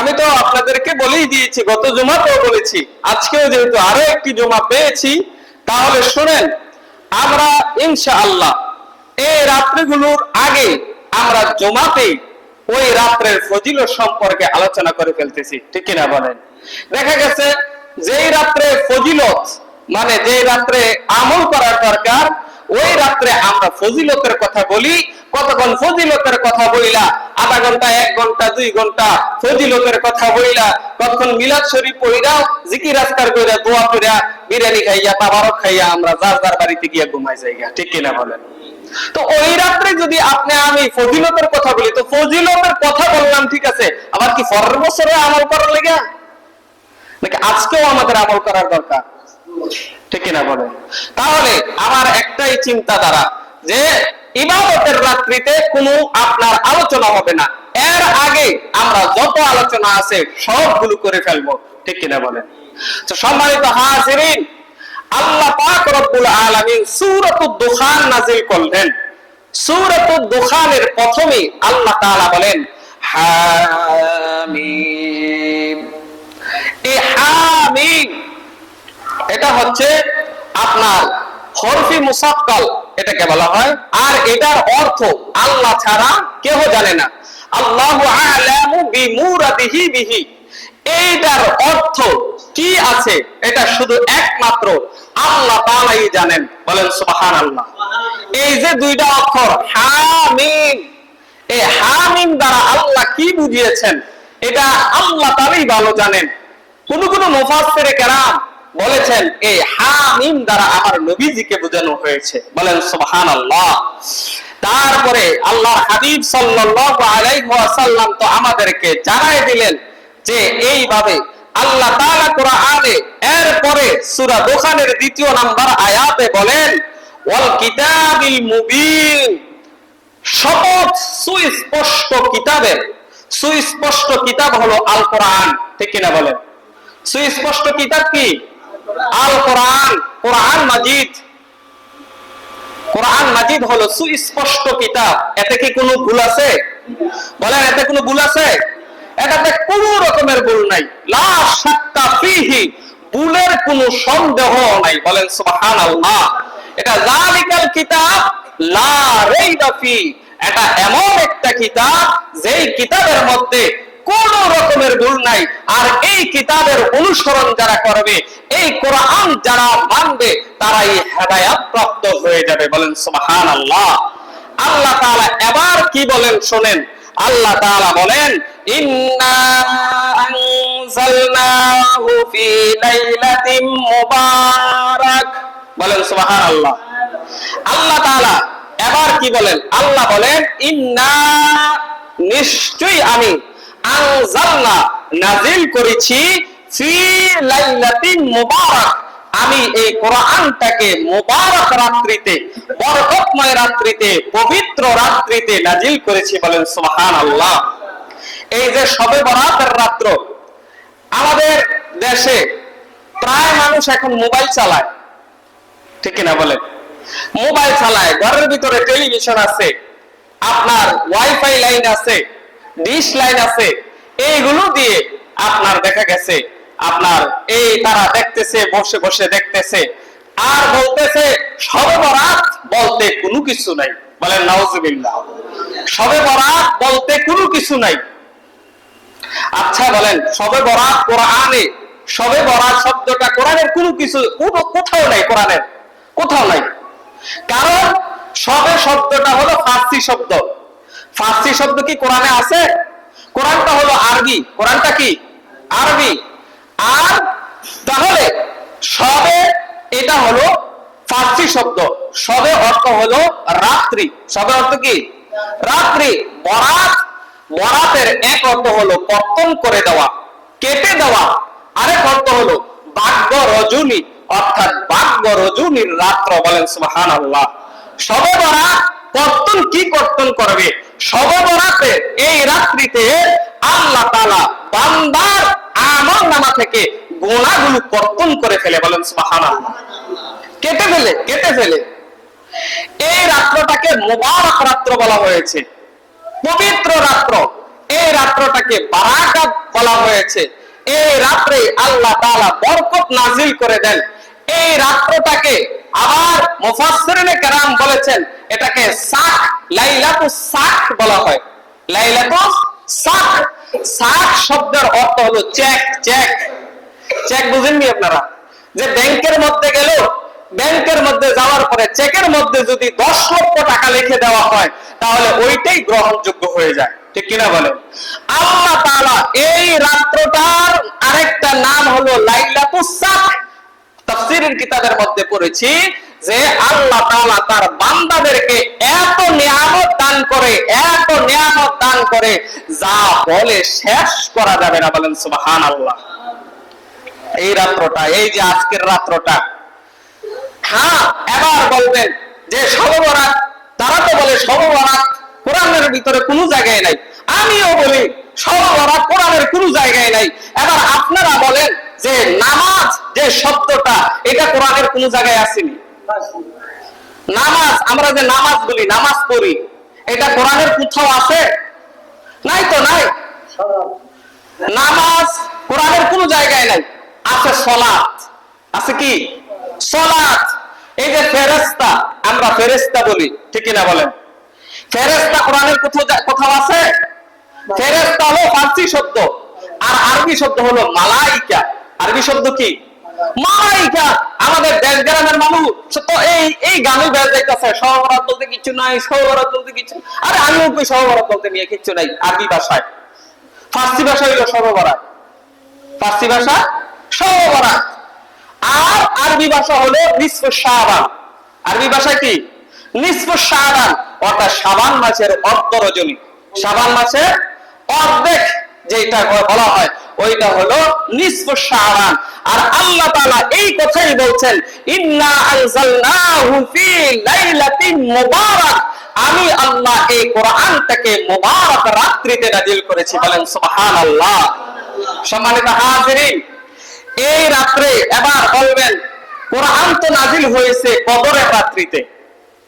আমি তো আপনাদেরকে বলেই দিয়েছি, গত জুমাতেও বলেছি, আজকেও যেহেতু আরো একটি জুমা পেয়েছি, তাহলে শুনেন, আমরা ইনশাআল্লাহ এই রাত্রিগুলোর আগে আমরা জুমাতে ওই রাত্রের ফজিলত সম্পর্কে আলোচনা করে ফেলতেছি, ঠিক কিনা বলেন? দেখা গেছে যেই রাত্রে ফজিলত, মানে যেই রাত্রে আমল করার দরকার, ওই রাত্রে আমরা ফজিলতের কথা বলি। কতক্ষণ ফজিলতের কথা বইলা, আধা ঘন্টা, 1 ঘন্টা, 2 ঘন্টা ফজিলতের কথা বইলা, কতক্ষণ মিলাদ শরীফ পড়িরা, জিকির আজকার কইরা, দোয়া কইরা, বিরিয়ানি খাইয়া, তাবারক খাইয়া আমরা যার যার বাড়িতে গিয়া ঘুমাই যাইগা, ঠিক কিনা বলেন? তো ওই রাত্রে যদি আপনি আমি ফজিলতের কথা বলি, তো ফজিলতের কথা বললাম, ঠিক আছে, আবার কি পরের বছরে আমল করার লেগে, নাকি আজকেও আমাদের আমল করার দরকার, ঠিক কিনা বলেন? তাহলে আমার একটাই চিন্তাধারা যে ইবাদতের রাত্রিতে কোনো আপনার আলোচনা হবে না, এর আগে আমরা যত আলোচনা আছে সবগুলো করে ফেলবো, ঠিক কিনা বলেন? তো সম্মানিত হাজিরিন, আল্লাহ পাক রব্বুল আলামিন সূরাতুদ দুখান নাযিল করলেন। সূরাতুদ দুখানের প্রথমে আল্লাহ তাআলা বলেন হামিম। এই হামিম এটা হচ্ছে আপনার হরফি মুসাক্কাল, এটাকে বলা হয়। আর এটার অর্থ আল্লাহ ছাড়া কেউ জানে না। আল্লাহু আ'লামু বিমুরাদিহি বিহি, এইটার অর্থ কি আছে এটা শুধু একমাত্র আল্লাহ তাআলাই জানেন। বলেন সুবহানাল্লাহ। এই যে দুইটা অক্ষর হামিম, এই হামিম দ্বারা আল্লাহ কি বুঝিয়েছেন এটা আল্লাহ তাআলাই ভালো জানেন। কোন কোন মুফাসসিরে কেরাম বলেছেন এই হামিম দ্বারা আমার নবীজিকে বোঝানো হয়েছে। বলেন সুবহানাল্লাহ। তারপরে আল্লাহর হাবিব সাল্লাল্লাহু আলাইহি ওয়াসাল্লাম তো আমাদেরকে জানাই দিলেন যে এইভাবে আল্লাহ তাআলা কোরআনে এরপরে সূরা দুখানের 2 নাম্বার আয়াতে বলেন ওয়াল কিতাবিল মুবিন, শপথ সুস্পষ্ট কিতাবের। সুস্পষ্ট কিতাব হলো আল কোরআন, ঠিক কিনা বলেন? সুস্পষ্ট কিতাব কি? আল কোরআন, কোরআন মাজিদ। কোরআন মাজিদ হলো সুস্পষ্ট কিতাব। এতে কি কোনো ভুল আছে? বলেন, এতে কোনো ভুল আছে? এটাতে কোনো রকমের ভুল নাই। লা শাক্কা ফীহি, ভুলের কোনো সন্দেহ নাই। বলেন সুবহানাল্লাহ। এটা যালিকাল কিতাব লা রাইবা ফী, এটা এমন একটা কিতাব যেই কিতাবের মধ্যে কোন রকমের ভুল নাই। আর এই কিতাবের অনুসরণ যারা করবে, এই কোরআন যারা মানবে, তারাই হেদায়েত প্রাপ্ত হয়ে যাবে। বলেন সুবহানাল্লাহ। আল্লাহ তাআলা এবার কি বলেন শুনেন। আল্লাহ তাআলা বলেন ইন্না আনজালনাহু ফি লাইলাতিন মুবারাক। বলেন সুবহানাল্লাহ। আল্লাহ তাআলা এবার কি বলেন? আল্লাহ বলেন ইন্না, নিশ্চয়ই আমি, আনজালনা, নাজিল করেছি, ফি লাইলাতিন মুবারাক, আমি এই কোরআনটাকে মুবারক রাত্রিতে, বরকতময় রাত্রিতে, পবিত্র রাত্রিতে নাজিল করেছি। বলেন সুবহানাল্লাহ। এই যে শবে বরাতের রাত্র, আমাদের দেশে প্রায় মানুষ এখন মোবাইল চালায়, ঠিক কিনা বলেন? মোবাইল চালায়, ঘরের ভিতরে টেলিভিশন আছে, আপনার ওয়াইফাই লাইন আছে, ডিশ লাইন আছে, এইগুলো দিয়ে আপনার দেখা গেছে আপনার এই তারা দেখতেছে, বসে বসে দেখতেছে, আর বলতেছে শবে বরাত বলতে কোনো কিছু নাই। বলেন নাউজুবিল্লাহ। শবে বরাত বলতে কোনো কিছু নাই। আচ্ছা বলেন, শবে বরাত কোরআনে, শবে বরাত শব্দটা কোরআনের কোনো কিছু কোথাও নাই, কোরআনের কোথাও নাই। কারণ শবে শব্দটা হলো ফার্সি শব্দ। ফার্সি শব্দ কি কোরআনে আছে? কোরআনটা হলো আরবি। কোরআনটা কি? আরবি। আর তাহলে শবে এটা হলো ফার্সি শব্দ। শবে অর্থ হলো রাত্রি। শবে অর্থ কি? রাত্রি। বরাত, বরাতের এক অর্থ হলো কর্তন করে দেওয়া, কেটে দেওয়া। আরেক অর্থ হলো ভাগ্য রজনী, অর্থাৎ ভাগ্য রজনীর রাত্র। বলেন সুবহানাল্লাহ। শবে বরাত কর্তন কি কর্তন করবে? শবে বরাতে এই রাত্রিতে আল্লাহ তাআলা বান্দার আমলনামা থেকে গুনাহগুলো কর্তন করে ফেলে। বলেন সুবহানাল্লাহ। কেটে ফেলে, কেটে ফেলে। এই রাত্রটাকে মুবারক রাত্র বলা হয়েছে, পবিত্র রাত্র। এই রাত্রটাকে বারাকাত বলা হয়েছে। এই রাত্রে আল্লাহ তাআলা বরকত নাজিল করে দেন। এই রাত্রটাকে আবার মুফাসসিরিনে কেরাম বলেছেন এটাকে সাক, লাইলাতুস সাক বলা হয়। লাইলাতুস সাক, সাক শব্দের অর্থ হলো চেক। চেক চেক বুঝেননি আপনারা? যে ব্যাংকের মধ্যে গেল, ব্যাংকের মধ্যে যাওয়ার পরে চেকের মধ্যে যদি 10 লক্ষ টাকা লিখে দেওয়া হয় তাহলে ওইটাই গ্রহণযোগ্য হয়ে যায়, ঠিক কিনা বলেন? আল্লাহ তাআলা এই রাত্রটার আরেকটা নাম হলো লাইলাতুস সাক। তাফসীরের কিতাবের মধ্যে পড়েছি যে আল্লাহ তাআলা তার বান্দাদেরকে এত নিয়ামত দান করে, এত নিয়ামত দান করে যা বলে শেষ করা যাবে না। বলেন সুবহানাল্লাহ। এই রাত্রটা, এই যে আজকের রাত্রটা, হ্যাঁ এবার বলবেন যে শবে বরাত, তারা তো বলে শবে বরাত কোরআনের ভিতরে কোনো জায়গায় নাই। আমিও বলি শবে বরাত কোরআনের কোনো জায়গায় নাই। এবার আপনারা বলেন যে নামাজ যে শব্দটা এটা কোরআনের কোন জায়গায় আসেনি? নামাজ, আমরা যে নামাজ বলি, নামাজ পড়ি, এটা কোরআনের কোথাও আছে? নাই তো, নাই। নামাজ কোরআনের কোন জায়গায় নাই। আছে সালাত, আছে কি? সালাত। এই যে ফেরেশতা, আমরা ফেরেশতা বলি, ঠিক না বলেন? ফেরেশতা কোরআনের কোথাও আছে? ফেরেশতা হলো ফার্সি শব্দ, আর আরবি শব্দ হলো মালাইকা। আরবি শব্দ কি? মালাইকা। আমাদের দেশ গ্রামের মানুষ তো এই গানে বের যাইতেছে শবে বরাত বলতে কিছু নাই, শবে বরাত বলতে কিছু। আরে আমিও কই শবে বরাত বলতে নিয়ে কিছু নাই। আরবি ভাষায়, ফার্সি ভাষা হলো শবে বরাত, ফার্সি ভাষা শবে বরাত। আর আরবি ভাষা হলো নিসফু শাবান। আরবি ভাষা কি? নিসফু শাবান, অর্থাৎ শাবান মাসের অর্ধ রজনী। শাবান মাসের অর্ধেক যেটা বলা হয় ওইটা হলো নিসফু শাবান। আর আল্লাহ তাআলা এই কথাই বলছেন, ইন্না আনজালনাহু ফি লাইলাতিন মুবারাক। আমি আল্লাহ এই কোরআনটাকে মুবারক রাত্রিতে নাযিল করেছি। বলেন সুবহানাল্লাহ। সম্মানিত হাজিরিন, এই রাত্রে এবার বলবেন কোরআন তো নাযিল হয়েছে কদরের রাত্রিতে,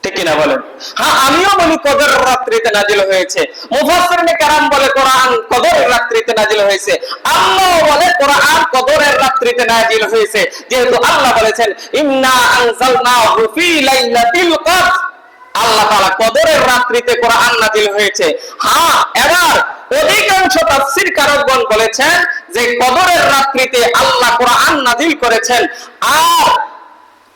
ঠিক না বলেন? হ্যাঁ আমিও বলি কদরের রাত্রিতে নাযিল হয়েছে। মুফাসসিরিনে কেরাম বলে কোরআন কদরের রাত্রিতে নাযিল হয়েছে। আল্লাহ বলে কোরআন কদরের রাত্রিতে নাযিল হয়েছে, যেহেতু আল্লাহ বলেছেন ইন্না আনজালনাহু ফি লাইলাতিল কদর। আল্লাহ তাআলা কদরের রাত্রিতে কোরআন নাযিল হয়েছে। হ্যাঁ এবার অধিকাংশ তাফসীরকারগণ বলেছেন যে কদরের রাত্রিতে আল্লাহ কোরআন নাযিল করেছেন। আর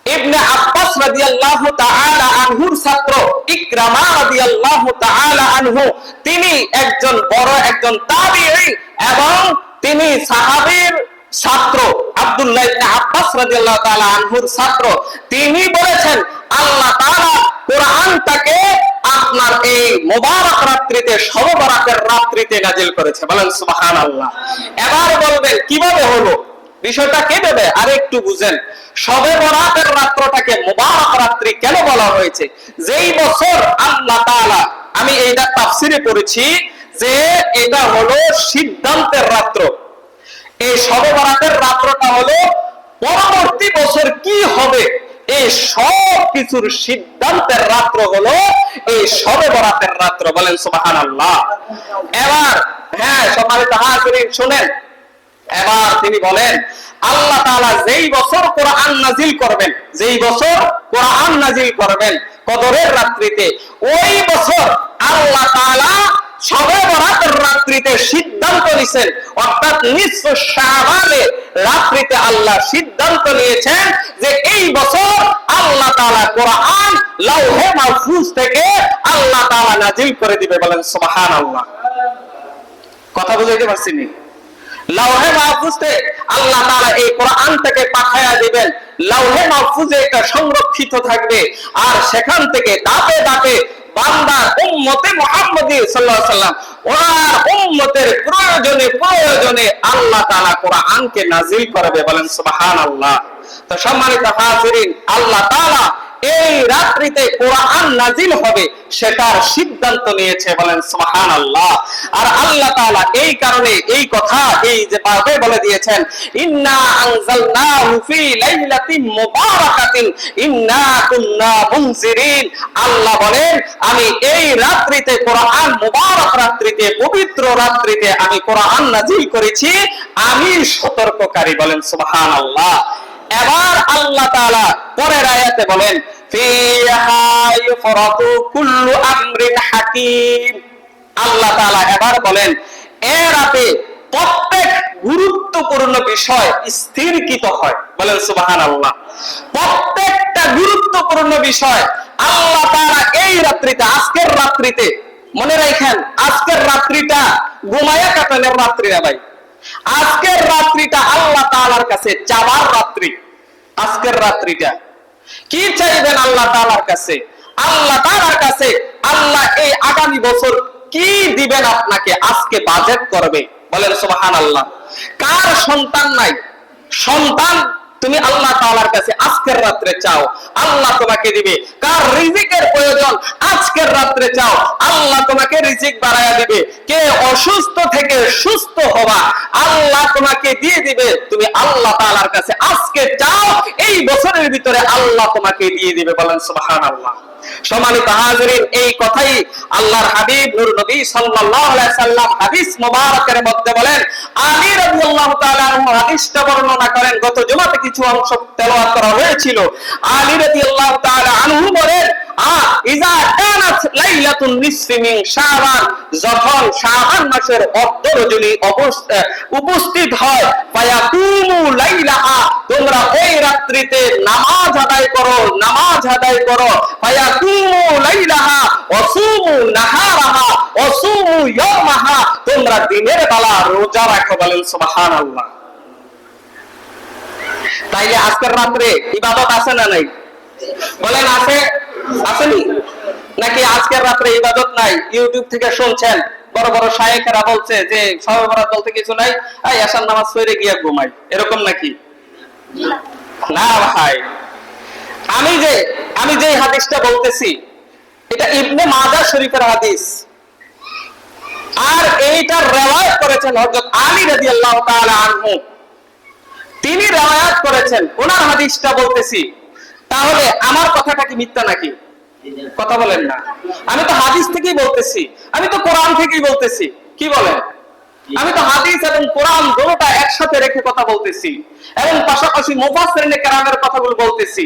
ইবনে আব্বাস রাদিয়াল্লাহু তাআলা আনহুর ছাত্র ইকরামা রাদিয়াল্লাহু তাআলা আনহু, তিনি একজন বড় একজন তাবিঈ এবং তিনি সাহাবীর ছাত্র আব্দুল্লাহ ইবনে আব্বাস রাদিয়াল্লাহু তাআলা আনহুর ছাত্র। তিনি বলেছেন আল্লাহ তাআলা কোরআনটাকে আপনার এই মুবারক রাত্রিতে, শবে বরাতের রাত্রিতে নাযিল করেছে। বলেন সুবহানাল্লাহ। এবার বলবেন কিভাবে হলো, বিষয়টা কে দেবে? আর একটু বুঝেন, শবে বরাতের রাত্রটাকে মুবারক রাত্রি কেন বলা হয়েছে? যেই বছর আল্লাহ তাআলা, আমি এইটা তাফসীরে পড়েছি যে এটা হলো সিদ্ধান্তের রাত্র। এই শবে বরাতের রাত্রটা হলো পরবর্তী বছর কি হবে এই সব কিছুর সিদ্ধান্তের রাত্র হলো এই শবে বরাতের রাত্র। বলেন সুবহানাল্লাহ। এবার হ্যাঁ সম্মানিত হাজিরিন শুনেন, এবার তিনি বলেন আল্লাহ তাআলা যেই বছর কোরআন নাযিল করবেন, যেই বছর কোরআন নাযিল করবেন কদরের রাত্রিতে, ওই বছর আল্লাহ তাআলা শবে বরাতের রাত্রিতে সিদ্ধান্ত নিয়েছেন, অর্থাৎ নিসফু শাবানের রাত্রিতে আল্লাহ সিদ্ধান্ত নিয়েছেন যে এই বছর আল্লাহ তাআলা কোরআন লাউহে মাহফুজ থেকে আল্লাহ তাআলা নাযিল করে দিবে। বলেন সুবহানাল্লাহ। কথা বুঝাইতে পারছি নি? লাউহে মাহফুজে আল্লাহ তাআলা এই কোরআনটাকে পাঠায়া দিবেন। লাউহে মাহফুজে এটা সংরক্ষিত থাকবে, আর সেখান থেকে ধাপে ধাপে বান্দার উম্মতে মুহাম্মদী সাল্লাল্লাহু আলাইহি ওয়াসাল্লাম ওনার উম্মতের প্রয়োজনে প্রয়োজনে আল্লাহ তাআলা কোরআনকে নাযিল করবে। বলেন সুবহানাল্লাহ। তো সম্মানিত হাজিরিন, আল্লাহ তাআলা এই রাত্রিতে কোরআন নাজিল হবে সেটার সিদ্ধান্ত নিয়েছে, বলেন সুবহানাল্লাহ। আর আল্লাহ তাআলা এই কারণে এই কথা এই যে ভাবে বলে দিয়েছেন, ইন্না আনজালনাহু ফি লাইলাতিন মুবারাকাতিন ইন্না কুন্না মুনজিরিন। আল্লাহ বলেন আমি এই রাত্রিতে কোরআন, মুবারক রাত্রিতে, পবিত্র রাত্রিতে আমি কোরআন নাজিল করেছি, আমি সতর্ককারী, বলেন সুবহানাল্লাহ। এবার আল্লাহ তাআলা পরের আয়াতে বলেন, ফিহা ইফরাতু কুল্লু আমরিন হাকিম। আল্লাহ তাআলা এবার বলেন এ রাতে প্রত্যেক গুরুত্বপূর্ণ বিষয় স্থিরকৃত হয়, বলেন সুবহানাল্লাহ। প্রত্যেকটা গুরুত্বপূর্ণ বিষয় আল্লাহ তাআলা এই রাত্রিতে, আজকের রাত্রিতে, মনে রাখেন আজকের রাত্রিটা ঘুমায়া কাটানোর রাত্রি না ভাই, আজকের রাত্রিটা আল্লাহ তাআলার কাছে চাওয়ার রাত্রি। আজকের রাত্রিটা কি চাইবেন আল্লাহ তাআলার কাছে? আল্লাহ তাআলার কাছে আল্লাহ এই আগামী বছর কি দিবেন আপনাকে, আজকে বাজেট করবে, বলেন সুবহানাল্লাহ। কার সন্তান নাই? সন্তান তুমি আল্লাহ তাআলার কাছে আজকের রাত্রে চাও, আল্লাহ তোমাকে দিবে। কার রিজিকের প্রয়োজন? আজকের রাত্রে চাও, আল্লাহ তোমাকে রিজিক বাড়ায়া দিবে। কে অসুস্থ থেকে সুস্থ হবা, আল্লাহ তোমাকে দিয়ে দিবে। তুমি আল্লাহ তাআলার কাছে আজকে চাও, এই বছরের ভিতরে আল্লাহ তোমাকে দিয়ে দিবে, বলেন সুবহানাল্লাহ। সম্মানিত হাজিরিন, এই কথাই আল্লাহর হাবিব নূর নবী সাল্লাল্লাহু আলাইহি সাল্লাম হাদিস মুবারকের মধ্যে বলেন। আলী রাদিয়াল্লাহু তাআলা আনহু হাদিসটা বর্ণনা করেন, গত জুমাতে কিছু অংশ তেলাওয়াত করা হয়েছিল। আলী রাদিয়াল্লাহু তাআলা আনহু বলেন, ইজা কানাত লাইলাতুন নিসফি মিন শাবান, যখন শাবান মাসের অর্ধ রজনী উপস্থিত হয়, ফায়াকুমু লাইলাহা, তোমরা ওই রাত্রিতে নামাজ আদায় করো, নামাজ আদায় করো। ফায়াকুমু লাইলাহা ওয়াসুমু নাহারাহা ওয়াসুমু ইয়াওমাহা, তোমরা দিনের বেলা রোজা রাখো, বলেন সুবহানাল্লাহ। তাইলে আজকের রাত্রে ইবাদত আছে না নাই? বলেন আছে, আসেনি? নাকি আজকের রাত্রে ইবাদত নাই? ইউটিউব থেকে শুনছেন বড় বড় শায়েখেরা বলছে যে শবে বরাত বলতে কিছু নাই, এই আশার নামাজ পড়ে গিয়া ঘুমাই, এরকম নাকি? না ভাই, আমি যে হাদিসটা বলতেছি এটা ইবনে মাজাহ শরীফের হাদিস, আর এইটার রিওয়ায়াত করেছেন হযরত আলী রাদিয়াল্লাহু তাআলা আনহু। তিনি রিওয়ায়াত করেছেন, ওনার হাদিসটা বলতেছি। তাহলে আমার কথাটা কি মিথ্যা নাকি? কথা বলেন না। আমি তো হাদিস থেকেই বলতেছি, আমি তো কোরআন থেকেই বলতেছি। কি বলেন? আমি তো হাদিস এবং কোরআন দুটোটা একসাথে রেখে কথা বলতেছি, এবং পাশাপাশি মুফাসসিরিনে কেরামের কথাগুলো বলতেছি।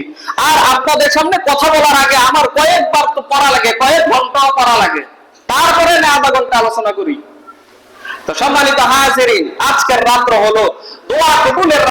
আর আপনাদের সামনে কথা বলার আগে আমার কয়েকবার তো পড়া লাগে, কয়েক ঘন্টাও পড়া লাগে, তারপরে না আধা ঘন্টা আলোচনা করি। তো সম্মানিত হাজিরিন, আজকের রাত্র হলো দোয়া কবুলের